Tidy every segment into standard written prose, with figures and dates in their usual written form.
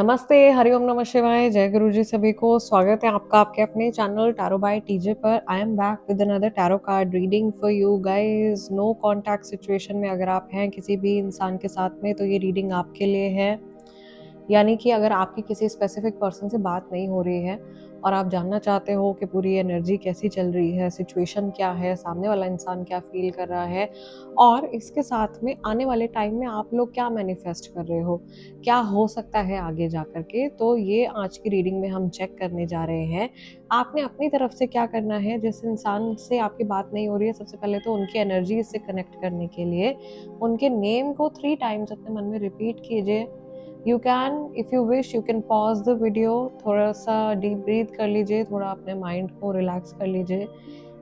नमस्ते, हरिओम नमः शिवाय, जय गुरु जी सभी को। स्वागत है आपका आपके अपने चैनल टैरो बाय टीजे पर। I am back with another tarot card reading for you guys. No contact situation में अगर आप हैं किसी भी इंसान के साथ में तो ये रीडिंग आपके लिए है। यानी कि अगर आपकी किसी स्पेसिफिक पर्सन से बात नहीं हो रही है और आप जानना चाहते हो कि पूरी एनर्जी कैसी चल रही है, सिचुएशन क्या है, सामने वाला इंसान क्या फील कर रहा है और इसके साथ में आने वाले टाइम में आप लोग क्या मैनिफेस्ट कर रहे हो, क्या हो सकता है आगे जा कर के, तो ये आज की रीडिंग में हम चेक करने जा रहे हैं। आपने अपनी तरफ से क्या करना है। जिस इंसान से आपकी बात नहीं हो रही है, सबसे पहले तो उनकी एनर्जी से कनेक्ट करने के लिए उनके नेम को 3 टाइम्स अपने मन में रिपीट कीजिए। You can, if you wish, you can pause the video, थोड़ा सा डीप ब्रीथ कर लीजिए, थोड़ा अपने माइंड को रिलैक्स कर लीजिए,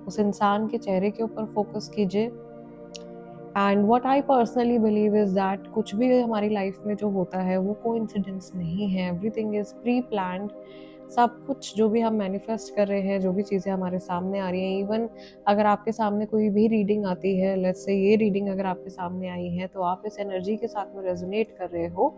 उस इंसान के चेहरे के ऊपर फोकस कीजिए। And what I personally believe is that कुछ भी हमारी लाइफ में जो होता है वो कोइंसिडेंस नहीं है, एवरीथिंग इज प्री प्लान्ड। सब कुछ जो भी हम मैनिफेस्ट कर रहे हैं, जो भी चीज़ें हमारे सामने आ रही हैं, इवन अगर आपके सामने कोई भी रीडिंग आती है, लेट्स से ये रीडिंग अगर आपके सामने आई है तो आप इस एनर्जी के साथ में रेजोनेट कर रहे हो।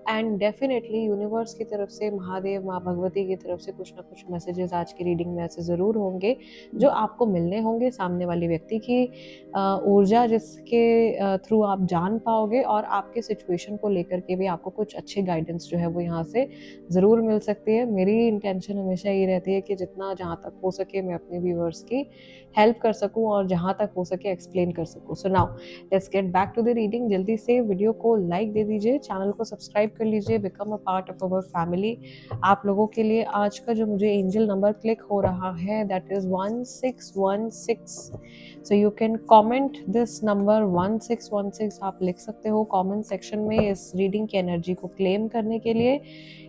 एंड डेफिनेटली यूनिवर्स की तरफ से, महादेव माँ भगवती की तरफ से कुछ ना कुछ मैसेजेस आज की रीडिंग में ऐसे ज़रूर होंगे जो आपको मिलने होंगे। सामने वाली व्यक्ति की ऊर्जा जिसके थ्रू आप जान पाओगे और आपके सिचुएशन को लेकर के भी आपको कुछ अच्छी गाइडेंस जो है वो यहाँ से ज़रूर मिल सकती है। मेरी इंटेंशन हमेशा ये रहती है कि जितना जहाँ तक हो सके मैं अपने व्यूअर्स की हेल्प कर सकूँ और जहाँ तक हो सके एक्सप्लेन कर सकूँ। So now let's get back to the reading. जल्दी से वीडियो को लाइक दे दीजिए, चैनल को सब्सक्राइब कर लीजिए, become a part of our family. आप लोगों के लिए आज का जो मुझे एंजल नंबर क्लिक हो रहा है that is 1616। So you can comment this number 1616। आप लिख सकते हो कमेंट सेक्शन में इस रीडिंग की एनर्जी को क्लेम करने के लिए,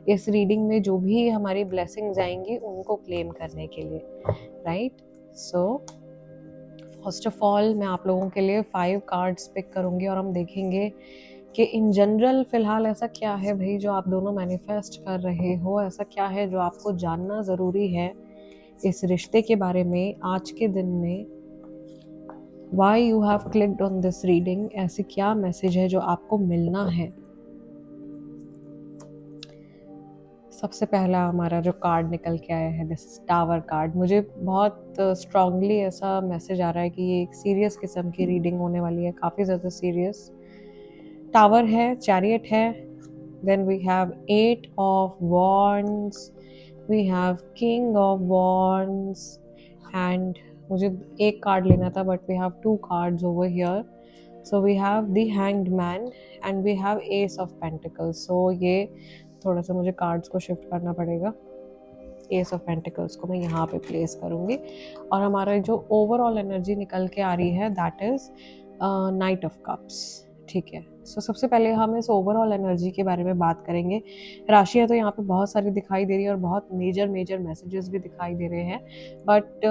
इस रीडिंग में जो भी हमारी ब्लेसिंग्स आएंगी उनको क्लेम करने के लिए, right. So first of all मैं आप लोगों के लिए 5 कार्ड्स पिक करूंगी और हम देखेंगे कि इन जनरल फिलहाल ऐसा क्या है भाई जो आप दोनों मैनिफेस्ट कर रहे हो, ऐसा क्या है जो आपको जानना ज़रूरी है इस रिश्ते के बारे में आज के दिन में। Why you have clicked on this reading, ऐसे क्या मैसेज है जो आपको मिलना है। सबसे पहला हमारा जो कार्ड निकल के आया है दिस टावर कार्ड। मुझे बहुत स्ट्रांगली ऐसा मैसेज आ रहा है कि ये एक सीरियस किस्म की रीडिंग होने वाली है, काफ़ी ज़्यादा सीरियस। टावर है, चैरियट है, then we have 8 of wands, we have king of wands and मुझे एक कार्ड लेना था but we have 2 cards over here. So we have the hanged man and we have ace of pentacles. So ये थोड़ा सा मुझे cards को shift करना पड़ेगा। एस ऑफ पेंटिकल्स को मैं यहाँ पे प्लेस करूँगी और हमारा जो ओवरऑल एनर्जी निकल के आ रही है that is night of cups. ठीक है, सो सबसे पहले हम इस ओवरऑल एनर्जी के बारे में बात करेंगे। राशियाँ तो यहाँ पे बहुत सारी दिखाई दे रही है और बहुत मेजर मैसेजेस भी दिखाई दे रहे हैं, बट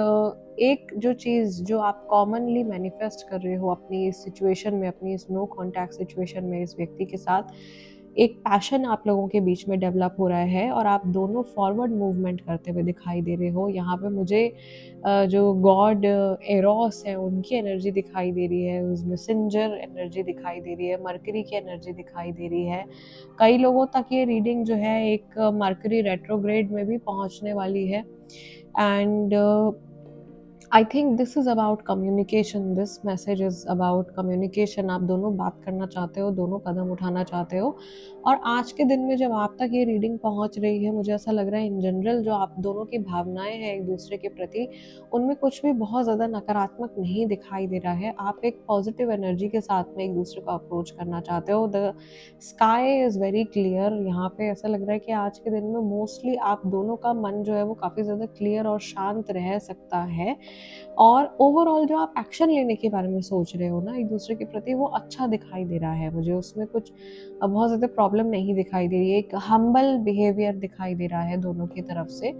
एक जो चीज़ जो आप कॉमनली मैनिफेस्ट कर रहे हो अपनी इस सिचुएशन में, अपनी इस नो कॉन्टैक्ट सिचुएशन में इस व्यक्ति के साथ, एक पैशन आप लोगों के बीच में डेवलप हो रहा है और आप दोनों फॉरवर्ड मूवमेंट करते हुए दिखाई दे रहे हो। यहाँ पे मुझे जो गॉड एरोस है उनकी एनर्जी दिखाई दे रही है, उस मैसेंजर एनर्जी दिखाई दे रही है, मरकरी की एनर्जी दिखाई दे रही है। कई लोगों तक ये रीडिंग जो है एक मरकरी रेट्रोग्रेड में भी पहुँचने वाली है। And I think this is about communication, this message is about communication. आप दोनों बात करना चाहते हो, दोनों कदम उठाना चाहते हो और आज के दिन में जब आप तक ये रीडिंग पहुंच रही है, मुझे ऐसा लग रहा है इन जनरल जो आप दोनों की भावनाएं हैं एक दूसरे के प्रति, उनमें कुछ भी बहुत ज़्यादा नकारात्मक नहीं दिखाई दे रहा है। आप एक पॉजिटिव एनर्जी के साथ में एक दूसरे को अप्रोच करना चाहते हो। The sky is very clear. यहाँ पे ऐसा लग रहा है कि आज के दिन में मोस्टली आप दोनों का मन जो है वो काफ़ी ज़्यादा क्लियर और शांत रह सकता है और ओवरऑल जो आप एक्शन लेने के बारे में सोच रहे हो ना एक दूसरे के प्रति, वो अच्छा दिखाई दे रहा है मुझे। उसमें कुछ बहुत ज़्यादा प्रॉब्लम नहीं दिखाई दे रही है, एक हम्बल बिहेवियर दिखाई दे रहा है दोनों की तरफ से।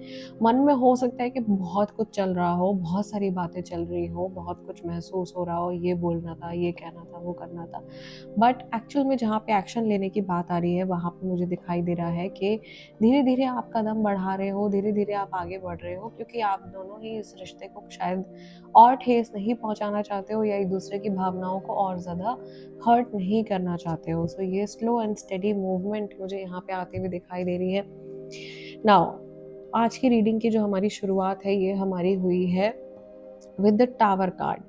मन में हो सकता है कि बहुत कुछ चल रहा हो, बहुत सारी बातें चल रही हो, बहुत कुछ महसूस हो रहा हो, ये बोलना था, ये कहना था, वो करना था, बट एक्चुअल में जहाँ पे एक्शन लेने की बात आ रही है वहाँ पे मुझे दिखाई दे रहा है कि धीरे धीरे आप कदम बढ़ा रहे हो, धीरे धीरे आप आगे बढ़ रहे हो, क्योंकि आप दोनों ही इस रिश्ते को शायद शायद और ठेस नहीं पहुंचाना चाहते हो या एक दूसरे की भावनाओं को और ज़्यादा हर्ट नहीं करना चाहते हो। सो ये स्लो एंड स्टेडी मूवमेंट मुझे यहाँ पे आते हुए दिखाई दे रही है। नाउ आज की रीडिंग की जो हमारी शुरुआत है ये हमारी हुई है with the tower card.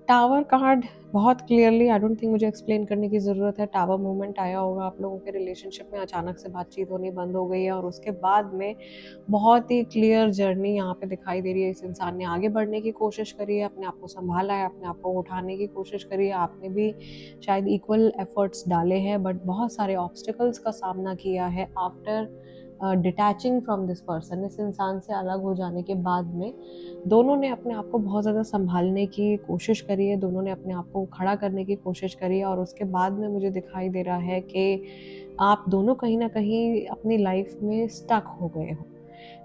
Tower card बहुत क्लियरली, आई डोंट थिंक मुझे एक्सप्लेन करने की ज़रूरत है। टावर मोमेंट आया होगा आप लोगों के रिलेशनशिप में, अचानक से बातचीत होनी बंद हो गई है और उसके बाद में बहुत ही क्लियर जर्नी यहाँ पे दिखाई दे रही है। इस इंसान ने आगे बढ़ने की कोशिश करी है, अपने आप को संभाला है, अपने आप को उठाने की कोशिश करी है, आपने भी शायद इक्वल एफर्ट्स डाले हैं, बट बहुत सारे ऑब्स्टिकल्स का सामना किया है after detaching from this person. इस इंसान से अलग हो जाने के बाद में दोनों ने अपने आप को बहुत ज़्यादा संभालने की कोशिश करी है, दोनों ने अपने आप को खड़ा करने की कोशिश करी है और उसके बाद में मुझे दिखाई दे रहा है कि आप दोनों कहीं ना कहीं अपनी लाइफ में स्टक हो गए हो।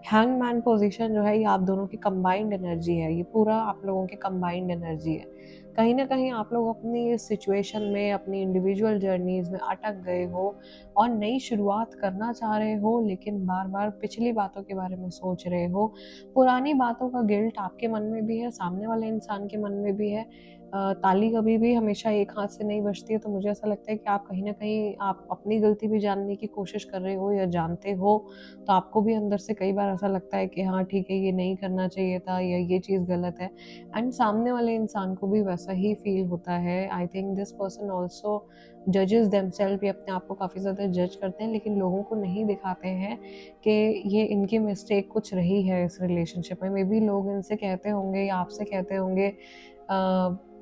हैंगमैन पोजीशन जो है ये आप दोनों की कंबाइंड एनर्जी है, ये पूरा आप लोगों की कंबाइंड एनर्जी है। कहीं ना कहीं आप लोग अपनी इस सिचुएशन में, अपनी इंडिविजुअल जर्नीज में अटक गए हो और नई शुरुआत करना चाह रहे हो, लेकिन बार बार पिछली बातों के बारे में सोच रहे हो। पुरानी बातों का गिल्ट आपके मन में भी है, सामने वाले इंसान के मन में भी है। ताली कभी भी हमेशा एक हाथ से नहीं बजती है, तो मुझे ऐसा लगता है कि आप कहीं ना कहीं आप अपनी गलती भी जानने की कोशिश कर रहे हो या जानते हो, तो आपको भी अंदर से कई बार ऐसा लगता है कि हाँ ठीक है, ये नहीं करना चाहिए था या ये चीज़ गलत है। एंड सामने वाले इंसान को भी वैसा ही फील होता है। I think this person also जजेस देमसेल्फ, भी अपने आप को काफ़ी ज़्यादा जज करते हैं, लेकिन लोगों को नहीं दिखाते हैं कि ये इनकी मिस्टेक कुछ रही है इस रिलेशनशिप में। मे बी लोग इनसे कहते होंगे या आपसे कहते होंगे,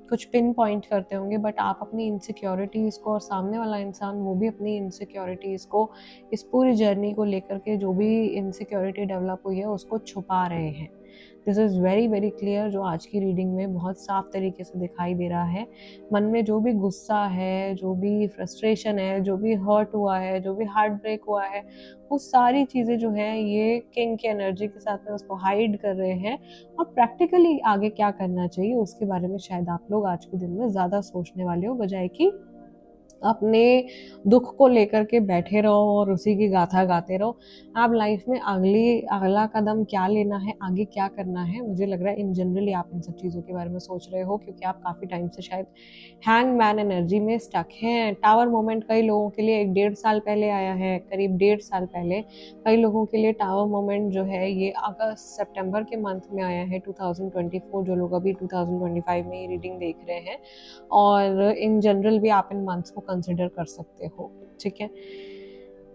कुछ पिन पॉइंट करते होंगे, बट आप अपनी इनसिक्योरिटीज़ को और सामने वाला इंसान वो भी अपनी इनसिक्योरिटीज़ को, इस पूरी जर्नी को लेकर के जो भी इनसिक्योरिटी डेवलप हुई है उसको छुपा रहे हैं। This is very very clear, जो आज की रीडिंग में बहुत साफ तरीके से दिखाई दे रहा है। मन में जो भी गुस्सा है, जो भी फ्रस्ट्रेशन है, जो भी हर्ट हुआ है, जो भी हार्ट ब्रेक हुआ है, वो सारी चीज़ें जो हैं ये किंग की एनर्जी के साथ में उसको हाइड कर रहे हैं। और प्रैक्टिकली आगे क्या करना चाहिए उसके बारे में शायद आप लोग आज के दिन में ज़्यादा सोचने वाले हो, बजाय कि अपने दुख को लेकर के बैठे रहो और उसी की गाथा गाते रहो। आप लाइफ में अगला कदम क्या लेना है, आगे क्या करना है, मुझे लग रहा है इन जनरली आप इन सब चीज़ों के बारे में सोच रहे हो, क्योंकि आप काफ़ी टाइम से शायद हैंगमैन एनर्जी में स्टक हैं। टावर मोमेंट कई लोगों के लिए 1-1.5 साल पहले आया है, करीब 1.5 साल पहले। कई लोगों के लिए टावर मोमेंट जो है ये अगस्त सितंबर के मंथ में आया है 2024, जो लोग अभी 2025 में ये रीडिंग देख रहे हैं। और इन जनरल भी आप इन मंथ्स को कंसिडर कर सकते हो, ठीक है।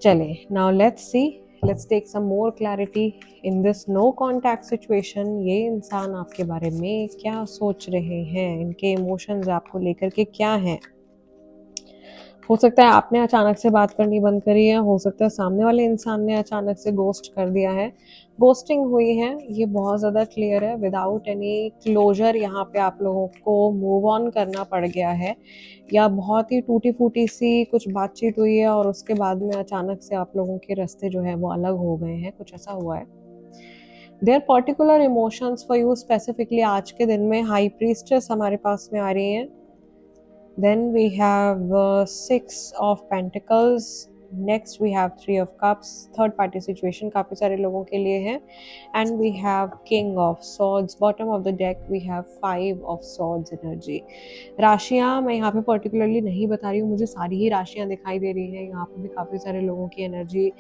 चले, now let's take some more clarity in this no contact situation. ये इंसान आपके बारे में क्या सोच रहे हैं, इनके इमोशंस आपको लेकर के क्या हैं। हो सकता है आपने अचानक से बात करनी बंद करी है, हो सकता है सामने वाले इंसान ने अचानक से गोस्ट कर दिया है, गोस्टिंग हुई है, ये बहुत ज़्यादा क्लियर है। विदाउट एनी क्लोजर यहाँ पे आप लोगों को मूव ऑन करना पड़ गया है, या बहुत ही टूटी फूटी सी कुछ बातचीत हुई है और उसके बाद में अचानक से आप लोगों के रास्ते जो है वो अलग हो गए हैं, कुछ ऐसा हुआ है। There particular emotions for you specifically आज के दिन में हाई प्रीस्टेस हमारे पास में आ रही हैं। Then we have Six of Pentacles. Next we have Three of Cups. Third party situation काफ़ी सारे लोगों के लिए है. And we have King of Swords. Bottom of the deck we have Five of Swords energy. राशियाँ मैं यहाँ पे particularly नहीं बता रही हूँ, मुझे सारी ही राशियाँ दिखाई दे रही हैं। यहाँ पे भी काफ़ी सारे लोगों की एनर्जी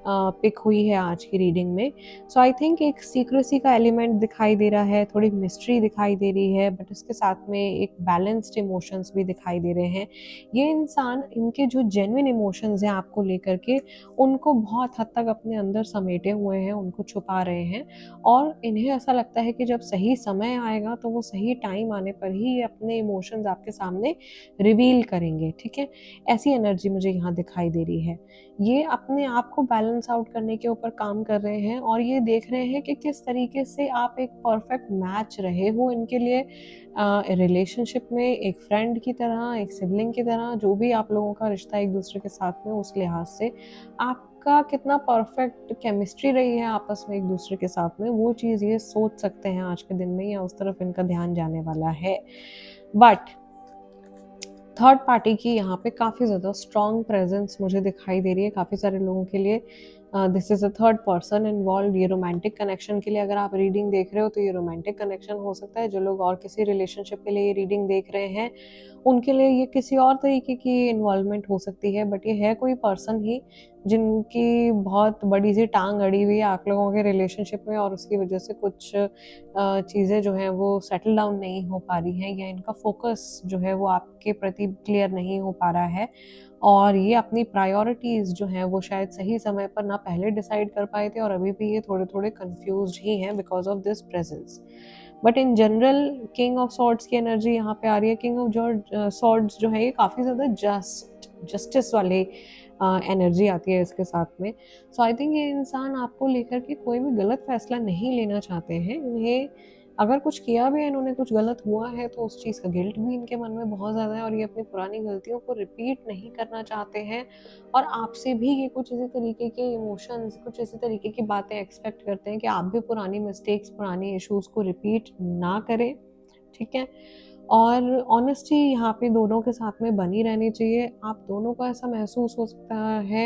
पिक हुई है आज की रीडिंग में। सो आई थिंक एक सीक्रेसी का एलिमेंट दिखाई दे रहा है, थोड़ी मिस्ट्री दिखाई दे रही है, बट इसके साथ में एक बैलेंस्ड इमोशंस भी दिखाई दे रहे हैं। ये इंसान इनके जो जेन्युइन इमोशंस हैं आपको लेकर के, उनको बहुत हद तक अपने अंदर समेटे हुए हैं, उनको छुपा रहे हैं, और इन्हें ऐसा लगता है कि जब सही समय आएगा तो वो सही टाइम आने पर ही ये अपने इमोशंस आपके सामने रिवील करेंगे, ठीक है। ऐसी एनर्जी मुझे यहाँ दिखाई दे रही है। ये अपने आप को बैलेंस आउट करने के ऊपर काम कर रहे हैं और ये देख रहे हैं कि किस तरीके से आप एक परफेक्ट मैच रहे हो इनके लिए रिलेशनशिप में, एक फ्रेंड की तरह, एक सिबलिंग की तरह, जो भी आप लोगों का रिश्ता एक दूसरे के साथ में, उस लिहाज से आपका कितना परफेक्ट केमिस्ट्री रही है आपस में एक दूसरे के साथ में, वो चीज़ ये सोच सकते हैं आज के दिन में, या उस तरफ इनका ध्यान जाने वाला है। बट थर्ड पार्टी की यहाँ पे काफ़ी ज़्यादा स्ट्रॉन्ग प्रेजेंस मुझे दिखाई दे रही है काफ़ी सारे लोगों के लिए। This is a third person involve. ये रोमांटिक कनेक्शन के लिए अगर आप रीडिंग देख रहे हो तो ये रोमांटिक कनेक्शन हो सकता है। जो लोग और किसी रिलेशनशिप के लिए ये रीडिंग देख रहे हैं उनके लिए ये किसी और तरीके की इन्वॉल्वमेंट हो सकती है, बट ये है कोई पर्सन ही जिनकी बहुत बड़ी सी टांग अड़ी हुई है आप लोगों के रिलेशनशिप में, और उसकी वजह से कुछ चीज़ें जो हैं वो सेटल डाउन नहीं हो पा रही हैं, या इनका फोकस जो है वो आपके प्रति क्लियर नहीं हो पा रहा है, और ये अपनी प्रायोरिटीज़ जो हैं वो शायद सही समय पर ना पहले डिसाइड कर पाए थे, और अभी भी ये थोड़े थोड़े कंफ्यूज ही हैं because of this presence. But in general king of swords की एनर्जी यहाँ पे आ रही है। किंग ऑफ सॉर्ड्स जो है ये काफ़ी ज़्यादा जस्टिस वाले एनर्जी आती है इसके साथ में। सो आई थिंक ये इंसान आपको लेकर के कोई भी गलत फैसला नहीं लेना चाहते हैं। इन्हें अगर कुछ किया भी है, इन्होंने कुछ गलत हुआ है, तो उस चीज़ का गिल्ट भी इनके मन में बहुत ज़्यादा है, और ये अपनी पुरानी गलतियों को रिपीट नहीं करना चाहते हैं, और आपसे भी ये कुछ इसी तरीके के इमोशंस, कुछ इसी तरीके की बातें एक्सपेक्ट करते हैं कि आप भी पुरानी मिस्टेक्स, पुरानी इश्यूज़ को रिपीट ना करें, ठीक है? और ऑनेस्टी यहाँ पे दोनों के साथ में बनी रहनी चाहिए। आप दोनों को ऐसा महसूस हो सकता है,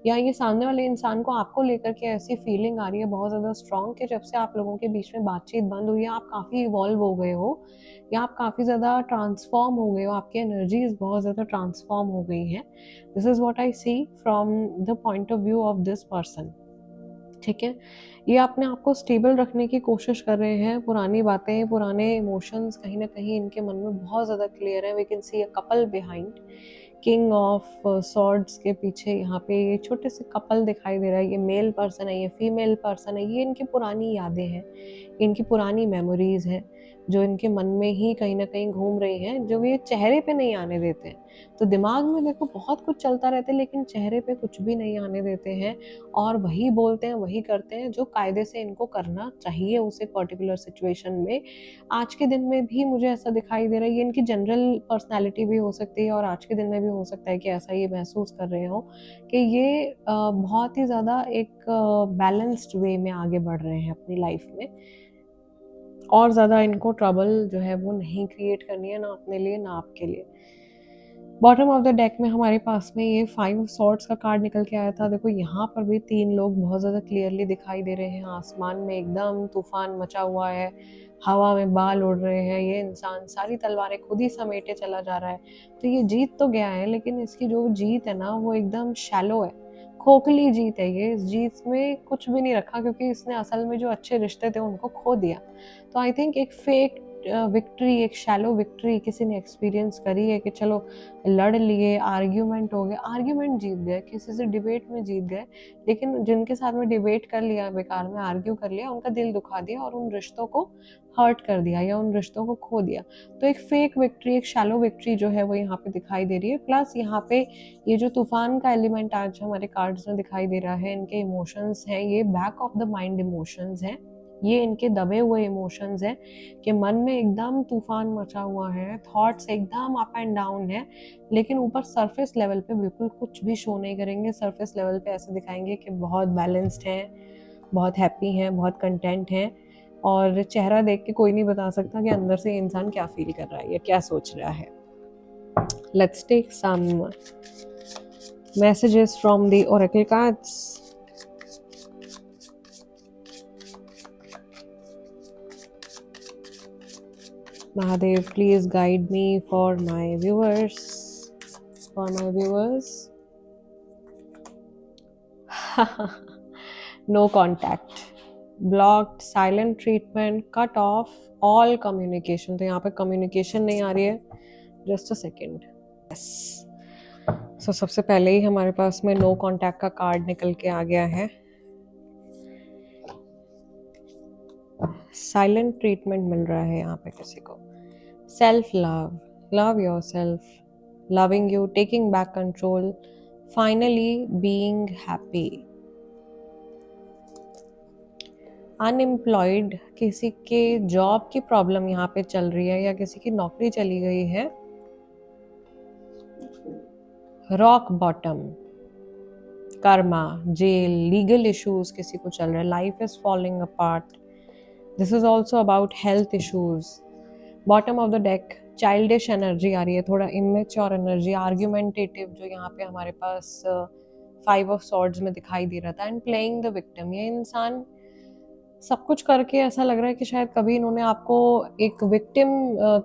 या ये सामने वाले इंसान को आपको लेकर के ऐसी फीलिंग आ रही है बहुत ज़्यादा स्ट्रॉन्ग कि जब से आप लोगों के बीच में बातचीत बंद हुई है, आप काफ़ी इवॉल्व हो गए हो, या आप काफ़ी ज़्यादा ट्रांसफॉर्म हो गए हो, आपकी एनर्जीज बहुत ज़्यादा ट्रांसफॉर्म हो गई हैं। This is what I see from the point of view of this person, ठीक है? ये अपने आप को स्टेबल रखने की कोशिश कर रहे हैं। पुरानी बातें, पुराने इमोशंस कहीं न कहीं इनके मन में बहुत ज़्यादा क्लियर है। We can see a couple behind. King of swords के पीछे यहाँ पे ये छोटे से कपल दिखाई दे रहा है। ये मेल पर्सन है, ये फीमेल पर्सन है। ये इनकी पुरानी यादें हैं, इनकी पुरानी मेमोरीज़ हैं, जो इनके मन में ही कहीं न कहीं घूम रही हैं, जो ये चेहरे पे नहीं आने देते हैं। तो दिमाग में देखो बहुत कुछ चलता रहता है, लेकिन चेहरे पे कुछ भी नहीं आने देते हैं, और वही बोलते हैं, वही करते हैं जो कायदे से इनको करना चाहिए उस एक पर्टिकुलर सिचुएशन में। आज के दिन में भी मुझे ऐसा दिखाई दे रहा है, ये इनकी जनरल पर्सनैलिटी भी हो सकती है, और आज के दिन में भी हो सकता है कि ऐसा ये महसूस कर रहे हो कि ये बहुत ही ज़्यादा एक बैलेंस्ड वे में आगे बढ़ रहे हैं अपनी लाइफ में, और ज़्यादा इनको ट्रबल जो है वो नहीं क्रिएट करनी है, ना अपने लिए ना आपके लिए। बॉटम ऑफ द डेक में हमारे पास में ये 5 सॉर्ड्स का कार्ड निकल के आया था। देखो यहाँ पर भी 3 लोग बहुत ज़्यादा क्लियरली दिखाई दे रहे हैं। आसमान में एकदम तूफान मचा हुआ है, हवा में बाल उड़ रहे हैं। ये इंसान सारी तलवारें खुद ही समेटे चला जा रहा है। तो ये जीत तो गया है, लेकिन इसकी जो जीत है ना वो एकदम शैलो है, खोखली जीत है ये। इस जीत में कुछ भी नहीं रखा, क्योंकि इसने असल में जो अच्छे रिश्ते थे उनको खो दिया। तो आई थिंक एक फेक विक्ट्री, एक शैलो विक्ट्री किसी ने एक्सपीरियंस करी है कि चलो लड़ लिए, आर्ग्यूमेंट हो गया, आर्ग्यूमेंट जीत गए, किसी से डिबेट में जीत गए, लेकिन जिनके साथ में डिबेट कर लिया, बेकार में आर्ग्यू कर लिया, उनका दिल दुखा दिया और उन रिश्तों को हर्ट कर दिया या उन रिश्तों को खो दिया। तो एक फेक विक्ट्री, एक शैलो विक्ट्री जो है वो यहाँ पे दिखाई दे रही है। प्लस यहाँ पे ये जो तूफान का एलिमेंट आज हमारे कार्ड्स में दिखाई दे रहा है, इनके इमोशंस हैं, ये back of the mind emotions हैं, ये इनके दबे हुए इमोशंस हैं कि मन में एकदम तूफान मचा हुआ है, थॉट्स एकदम अप एंड डाउन है, लेकिन ऊपर सरफेस लेवल पे बिल्कुल कुछ भी शो नहीं करेंगे। सरफेस लेवल पे ऐसे दिखाएंगे कि बहुत बैलेंस्ड हैं, बहुत हैप्पी हैं, बहुत कंटेंट हैं, और चेहरा देख के कोई नहीं बता सकता कि अंदर से इंसान क्या फील कर रहा है या क्या सोच रहा है। Let's take some messages from the oracle cards. Mahadev, please guide me for my viewers. No contact, blocked, silent treatment, cut off all communication। तो यहाँ पे communication नहीं आ रही है। Just a second. Yes. So सबसे पहले ही हमारे पास में no contact का कार्ड निकल के आ गया है। साइलेंट ट्रीटमेंट मिल रहा है यहाँ पे किसी को। Self love, love your self, loving you, taking back control, finally being happy. Unemployed, किसी के जॉब की प्रॉब्लम यहाँ पे चल रही है या किसी की नौकरी चली गई है। Rock bottom, karma, jail, legal issues किसी को चल रहा है, life is falling apart. This is also about health issues. Bottom of the deck childish energy आ रही है, थोड़ा इमेच्योर एनर्जी, आर्ग्यूमेंटेटिव जो यहाँ पे हमारे पास फाइव ऑफ सॉर्ड्स में दिखाई दे रहा था, एंड प्लेइंग द विक्टिम। ये इंसान सब कुछ करके ऐसा लग रहा है कि शायद कभी इन्होंने आपको एक विक्टिम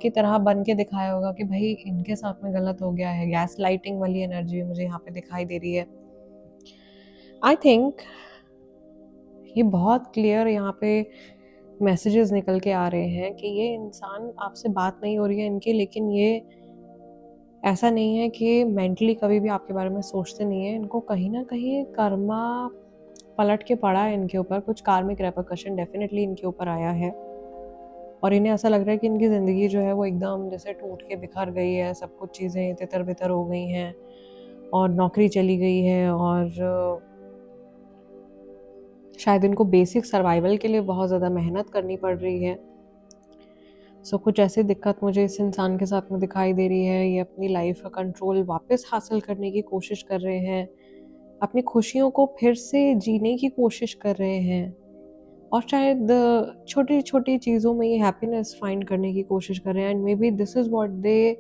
की तरह बन के दिखाया होगा कि भाई इनके साथ में गलत हो गया है। गैस लाइटिंग वाली एनर्जी मुझे यहाँ पे दिखाई दे रही है। आई थिंक ये बहुत क्लियर यहाँ पे मैसेजेस निकल के आ रहे हैं कि ये इंसान आपसे बात नहीं हो रही है इनकी, लेकिन ये ऐसा नहीं है कि मेंटली कभी भी आपके बारे में सोचते नहीं है। इनको कहीं ना कहीं कर्मा पलट के पड़ा है इनके ऊपर, कुछ कार्मिक रेपरकशन डेफिनेटली इनके ऊपर आया है, और इन्हें ऐसा लग रहा है कि इनकी ज़िंदगी जो है वो एकदम जैसे टूट के बिखर गई है, सब कुछ चीज़ें तितर बितर हो गई हैं, और नौकरी चली गई है, और शायद इनको बेसिक सर्वाइवल के लिए बहुत ज़्यादा मेहनत करनी पड़ रही है। सो कुछ ऐसी दिक्कत मुझे इस इंसान के साथ में दिखाई दे रही है। ये अपनी लाइफ का कंट्रोल वापस हासिल करने की कोशिश कर रहे हैं, अपनी खुशियों को फिर से जीने की कोशिश कर रहे हैं, और शायद छोटी छोटी चीज़ों में ये हैप्पीनेस फाइंड करने की कोशिश कर रहे हैं। And maybe this is what they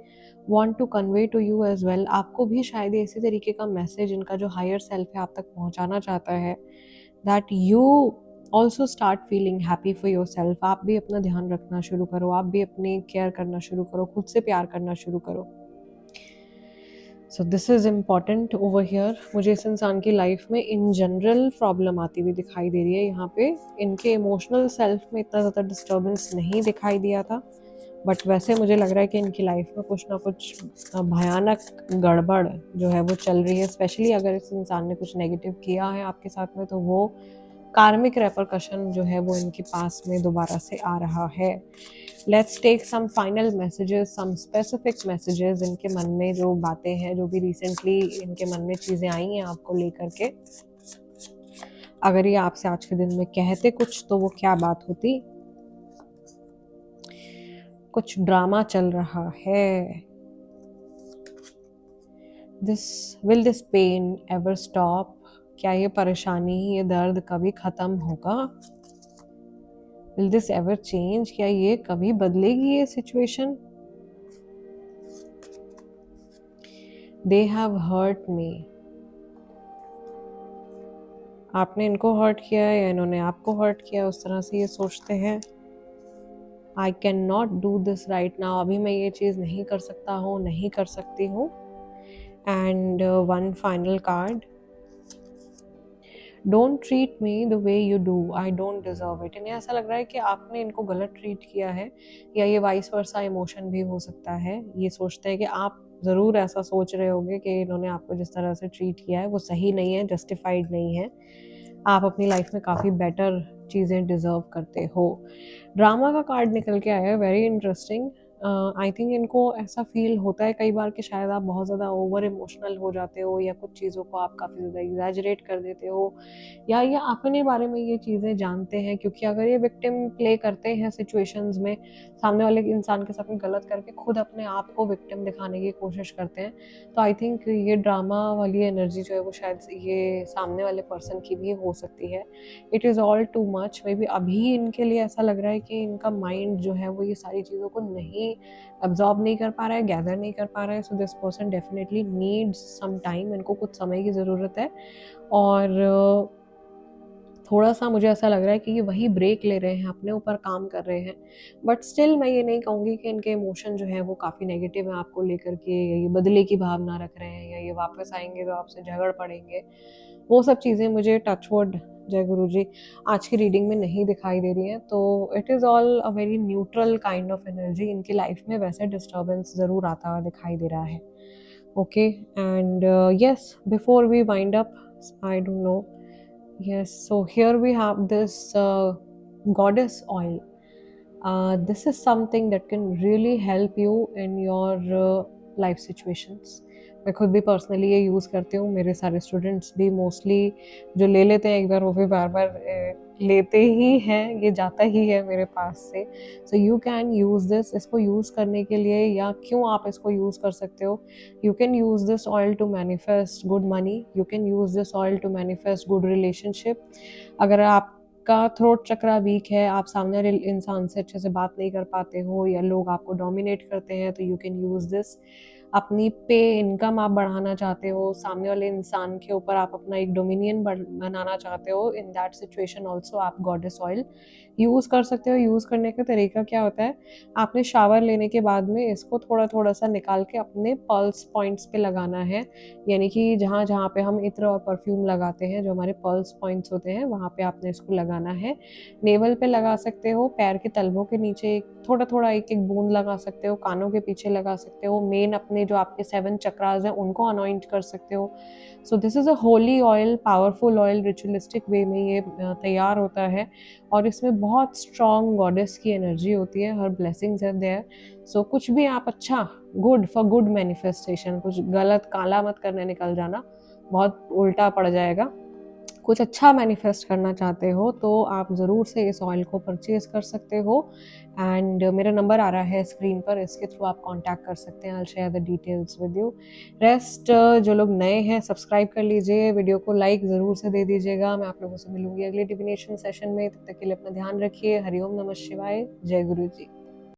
want to convey to you as well. आपको भी शायद इसी तरीके का मैसेज इनका जो हायर सेल्फ है आप तक पहुंचाना चाहता है, that you also start feeling happy for your self. आप भी अपना ध्यान रखना शुरू करो, आप भी अपनी केयर करना शुरू करो, खुद से प्यार करना शुरू करो। सो this is important over here. मुझे इस इंसान की लाइफ में इन जनरल प्रॉब्लम आती हुई दिखाई दे रही है। यहाँ पे इनके इमोशनल सेल्फ में इतना ज़्यादा डिस्टर्बेंस नहीं दिखाई दिया था, बट वैसे मुझे लग रहा है कि इनकी लाइफ में कुछ ना कुछ भयानक गड़बड़ जो है वो चल रही है। स्पेशली अगर इस इंसान ने कुछ नेगेटिव किया है आपके साथ में, तो वो कार्मिक रेपरकशन जो है वो इनके पास में दोबारा से आ रहा है। Let's take some final messages, some specific messages. इनके मन में जो बातें हैं, जो भी रिसेंटली इनके मन में चीज़ें आई हैं आपको लेकर के, अगर ये आपसे आज के दिन में कहते कुछ तो वो क्या बात होती। कुछ ड्रामा चल रहा है। Will this pain ever stop? क्या ये परेशानी, ये दर्द कभी खत्म होगा? Will this ever change? क्या ये कभी बदलेगी ये situation? They have hurt me. आपने इनको हर्ट किया है या इन्होंने आपको हर्ट किया, उस तरह से ये सोचते हैं। I can not do this right now. अभी मैं ये चीज़ नहीं कर सकता हूँ, नहीं कर सकती हूँ। And one final card, don't treat me the way you do, I don't deserve it. इन्हें ऐसा लग रहा है कि आपने इनको गलत ट्रीट किया है, या ये वाइस वर्सा इमोशन भी हो सकता है। ये सोचते हैं कि आप ज़रूर ऐसा सोच रहे होंगे कि इन्होंने आपको जिस तरह से ट्रीट किया है वो सही नहीं है, जस्टिफाइड नहीं है। आप अपनी लाइफ में काफ़ी बेटर चीज़ें डिज़र्व करते हो। ड्रामा का कार्ड निकल के आया है, वेरी इंटरेस्टिंग। आई थिंक इनको ऐसा फील होता है कई बार कि शायद आप बहुत ज़्यादा ओवर इमोशनल हो जाते हो, या कुछ चीज़ों को आप काफ़ी ज़्यादा एग्जैजरेट कर देते हो, या ये अपने बारे में ये चीज़ें जानते हैं। क्योंकि अगर ये विक्टिम प्ले करते हैं सिचुएशंस में, सामने वाले इंसान के साथ में गलत करके खुद अपने आप को विक्टिम दिखाने की कोशिश करते हैं, तो आई थिंक ये ड्रामा वाली एनर्जी जो है वो शायद ये सामने वाले पर्सन की भी हो सकती है। It is all too much. May be अभी इनके लिए ऐसा लग रहा है कि इनका माइंड जो है वो ये सारी चीज़ों को नहीं अब्जॉर्ब नहीं कर पा रहा है, गैदर नहीं कर पा रहा है। So this person definitely needs some time. इनको कुछ समय की ज़रूरत है, और थोड़ा सा मुझे ऐसा लग रहा है कि ये वही ब्रेक ले रहे हैं, अपने ऊपर काम कर रहे हैं। बट स्टिल मैं ये नहीं कहूँगी कि इनके इमोशन जो है वो काफ़ी नेगेटिव है आपको लेकर के, या ये बदले की भावना रख रहे हैं, या ये वापस आएंगे तो आपसे झगड़ पड़ेंगे। वो सब चीज़ें मुझे टचवुड जय गुरु जी आज की रीडिंग में नहीं दिखाई दे रही हैं। तो it is all a very neutral kind of energy. इनकी लाइफ में वैसे डिस्टर्बेंस ज़रूर आता हुआ दिखाई दे रहा है। Okay, and yes, before we wind up, I don't know, yes, so here we have this goddess oil. This is something that can really help you in your life situations. मैं खुद भी पर्सनली ये use करती हूँ, मेरे सारे students भी mostly जो ले लेते हैं एक बार वो भी बार बार लेते ही हैं, ये जाता ही है मेरे पास से। So you can use this. इसको यूज़ करने के लिए, या क्यों आप इसको यूज़ कर सकते हो, you can use this oil to manifest good money, you can use this oil to manifest good relationship. अगर आपका थ्रोट चक्रा वीक है, आप सामने वाले इंसान से अच्छे से बात नहीं कर पाते हो, या लोग आपको डोमिनेट करते हैं, तो यू कैन यूज़ दिस। अपनी पे इनकम आप बढ़ाना चाहते हो, सामने वाले इंसान के ऊपर आप अपना एक डोमिनियन बनाना चाहते हो, इन दैट सिचुएशन ऑल्सो आप गॉडेस ऑयल यूज़ कर सकते हो। यूज़ करने का तरीका क्या होता है, आपने शावर लेने के बाद में इसको थोड़ा थोड़ा सा निकाल के अपने पल्स पॉइंट्स पे लगाना है, यानी कि जहाँ जहाँ पे हम इत्र और परफ्यूम लगाते हैं, जो हमारे पल्स पॉइंट्स होते हैं, वहाँ पे आपने इसको लगाना है। नेवल पे लगा सकते हो, पैर के तलवों के नीचे थोड़ा थोड़ा एक एक बूंद लगा सकते हो, कानों के पीछे लगा सकते हो, मेन अपने जो आपके 7 चक्रास हैं उनको अनॉइंट कर सकते हो। So this is a holy oil, powerful oil, ritualistic way में ये तैयार होता है और इसमें बहुत स्ट्रॉन्ग गॉडेस की एनर्जी होती है, हर ब्लेसिंग्स है देयर। सो कुछ भी आप अच्छा गुड फॉर गुड मैनिफेस्टेशन, कुछ गलत काला मत करने निकल जाना, बहुत उल्टा पड़ जाएगा। कुछ अच्छा मैनिफेस्ट करना चाहते हो तो आप ज़रूर से इस ऑयल को परचेज़ कर सकते हो। एंड मेरा नंबर आ रहा है स्क्रीन पर, इसके थ्रू आप कांटेक्ट कर सकते हैं। I will share the details with you. Rest जो लोग नए हैं सब्सक्राइब कर लीजिए, वीडियो को लाइक ज़रूर से दे दीजिएगा। मैं आप लोगों से मिलूंगी अगले डिविनेशन सेशन में, तब तक के लिए अपना ध्यान रखिए। हरिओम नमः शिवाय, जय गुरु जी।